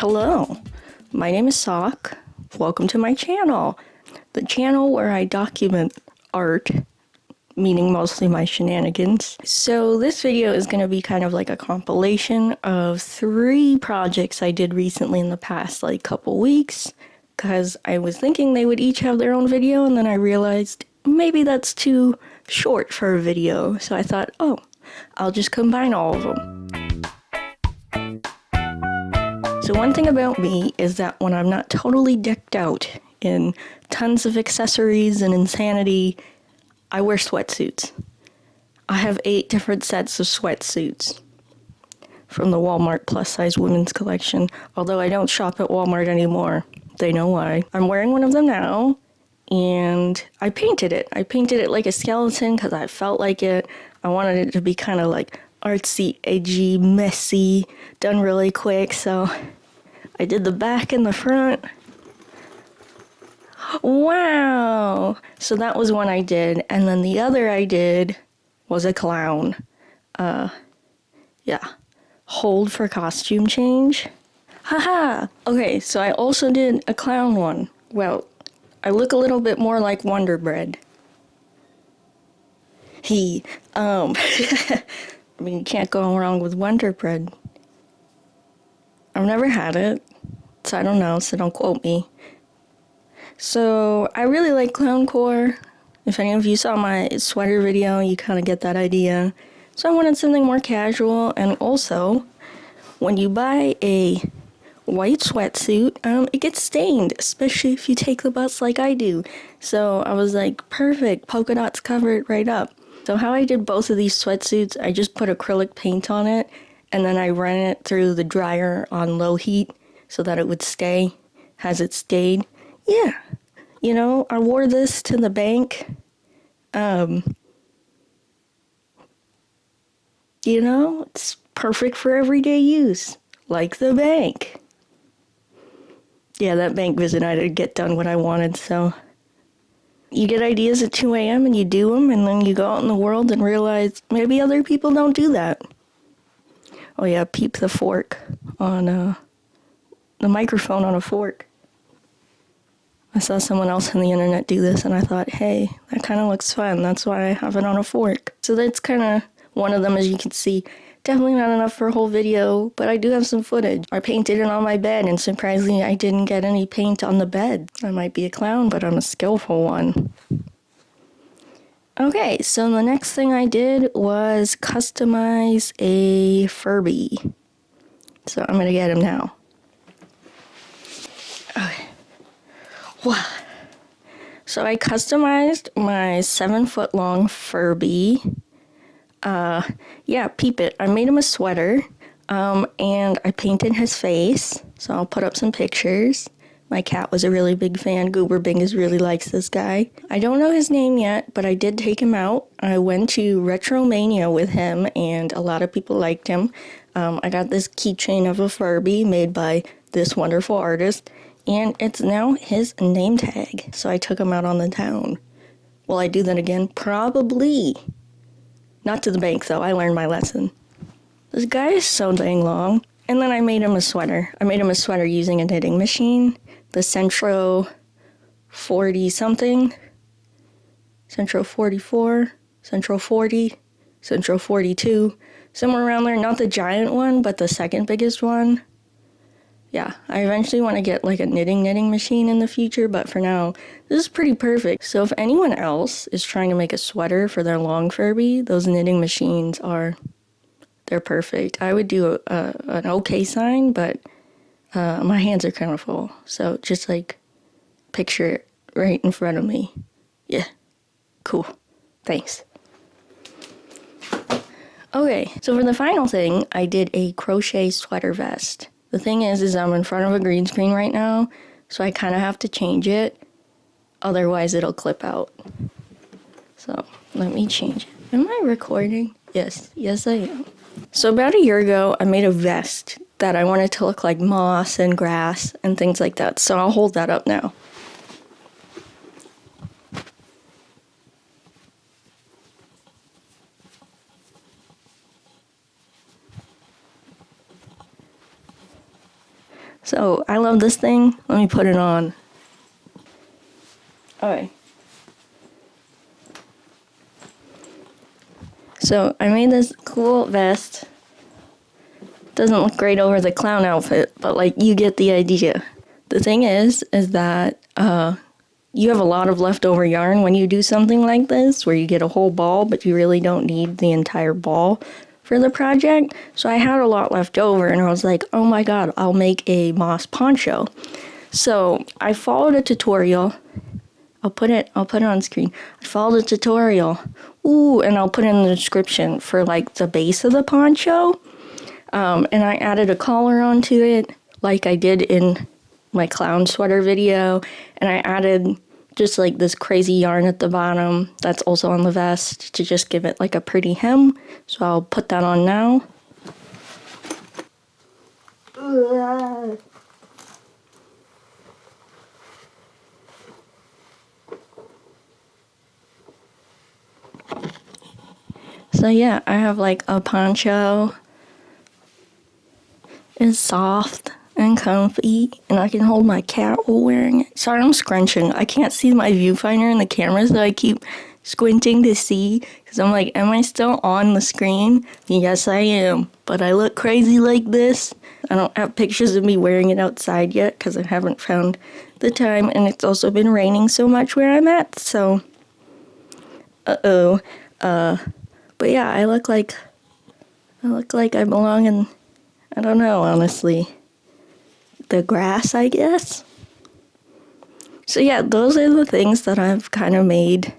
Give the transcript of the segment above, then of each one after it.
Hello, my name is Sock. Welcome to my channel, the channel where I document art, meaning mostly my shenanigans. So this video is going to be kind of like a compilation of 3 projects I did recently in the past like couple weeks, because I was thinking they would each have their own video, and then I realized maybe that's too short for a video, so I thought, oh, I'll just combine all of them. So one thing about me is that when I'm not totally decked out in tons of accessories and insanity, I wear sweatsuits. I have 8 different sets of sweatsuits from the Walmart plus size women's collection, although I don't shop at Walmart anymore. They know why. I'm wearing one of them now, and I painted it. I painted it like a skeleton because I felt like it. I wanted it to be kind of like artsy, edgy, messy, done really quick, so I did the back and the front. Wow! So that was one I did, and then the other I did was a clown. Yeah. Hold for costume change. Haha! Okay, so I also did a clown one. Well, I look a little bit more like Wonder Bread. I mean, you can't go wrong with Wonder Bread. I've never had it, so I don't know, so don't quote me. So, I really like clowncore. If any of you saw my sweater video, you kind of get that idea. So I wanted something more casual, and also, when you buy a white sweatsuit, it gets stained, especially if you take the bus like I do. So I was like, perfect, polka dots cover it right up. So how I did both of these sweatsuits, I just put acrylic paint on it, and then I ran it through the dryer on low heat so that it would stay. Has it stayed? Yeah. You know, I wore this to the bank. You know, it's perfect for everyday use, like the bank. Yeah, that bank visit, I didn't get done what I wanted, so. You get ideas at 2 a.m. and you do them, and then you go out in the world and realize maybe other people don't do that. Oh yeah, peep the fork on, the microphone on a fork. I saw someone else on the internet do this, and I thought, hey, that kind of looks fun. That's why I have it on a fork. So that's kind of one of them, as you can see. Definitely not enough for a whole video, but I do have some footage. I painted it on my bed, and surprisingly, I didn't get any paint on the bed. I might be a clown, but I'm a skillful one. Okay, so the next thing I did was customize a Furby. So I'm gonna get him now. Okay. Wow. So I customized my 7-foot long Furby. Yeah, peep it. I made him a sweater, and I painted his face. So I'll put up some pictures. My cat was a really big fan. Goober Bingus really likes this guy. I don't know his name yet, but I did take him out. I went to Retromania with him, and a lot of people liked him. I got this keychain of a Furby made by this wonderful artist, and it's now his name tag. So I took him out on the town. Will I do that again? Probably. Not to the bank, though. I learned my lesson. This guy is so dang long. And then I made him a sweater. I made him a sweater using a knitting machine. The Centro 40-something. Centro 44. Centro 40. Centro 42. Somewhere around there. Not the giant one, but the second biggest one. Yeah, I eventually want to get like a knitting machine in the future, but for now, this is pretty perfect. So if anyone else is trying to make a sweater for their long Furby, those knitting machines they're perfect. I would do an okay sign, but my hands are kind of full. So just like picture it right in front of me. Yeah, cool. Thanks. Okay, so for the final thing, I did a crochet sweater vest. The thing is I'm in front of a green screen right now, so I kind of have to change it. Otherwise, it'll clip out. So, let me change it. Am I recording? Yes, I am. So about a year ago, I made a vest that I wanted to look like moss and grass and things like that. So I'll hold that up now. So I love this thing. Let me put it on. Okay. So I made this cool vest. Doesn't look great over the clown outfit, but like you get the idea. The thing is that you have a lot of leftover yarn when you do something like this, where you get a whole ball, but you really don't need the entire ball for the project. So I had a lot left over, and I was like, oh my god, I'll make a moss poncho. So I followed a tutorial. I'll put it on screen. I followed a tutorial. Ooh, and I'll put it in the description for like the base of the poncho. And I added a collar onto it, like I did in my clown sweater video, and I added just like this crazy yarn at the bottom that's also on the vest to just give it like a pretty hem. So I'll put that on now. So yeah, I have like a poncho. It's soft and comfy, and I can hold my cat while wearing it. Sorry, I'm scrunching. I can't see my viewfinder in the camera, so I keep squinting to see, because I'm like, am I still on the screen? Yes, I am, but I look crazy like this. I don't have pictures of me wearing it outside yet, because I haven't found the time, and it's also been raining so much where I'm at, so... But yeah, I look like I belong in... I don't know, honestly. The grass, I guess? So yeah, those are the things that I've kind of made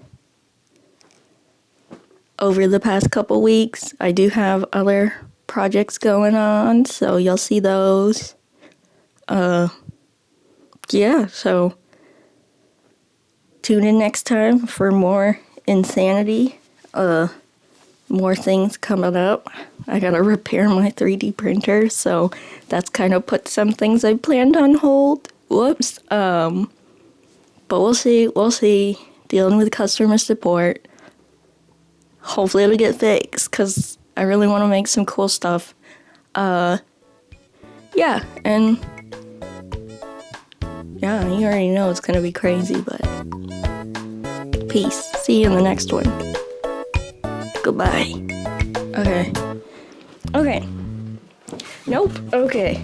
over the past couple weeks. I do have other projects going on, so you'll see those. Yeah, so tune in next time for more insanity. More things coming up. I gotta repair my 3D printer, so that's kind of put some things I planned on hold. Whoops. But we'll see. Dealing with customer support. Hopefully it'll get fixed, because I really want to make some cool stuff. Yeah, and yeah, you already know it's gonna be crazy, but peace. See you in the next one. Goodbye. Okay. Nope. Okay.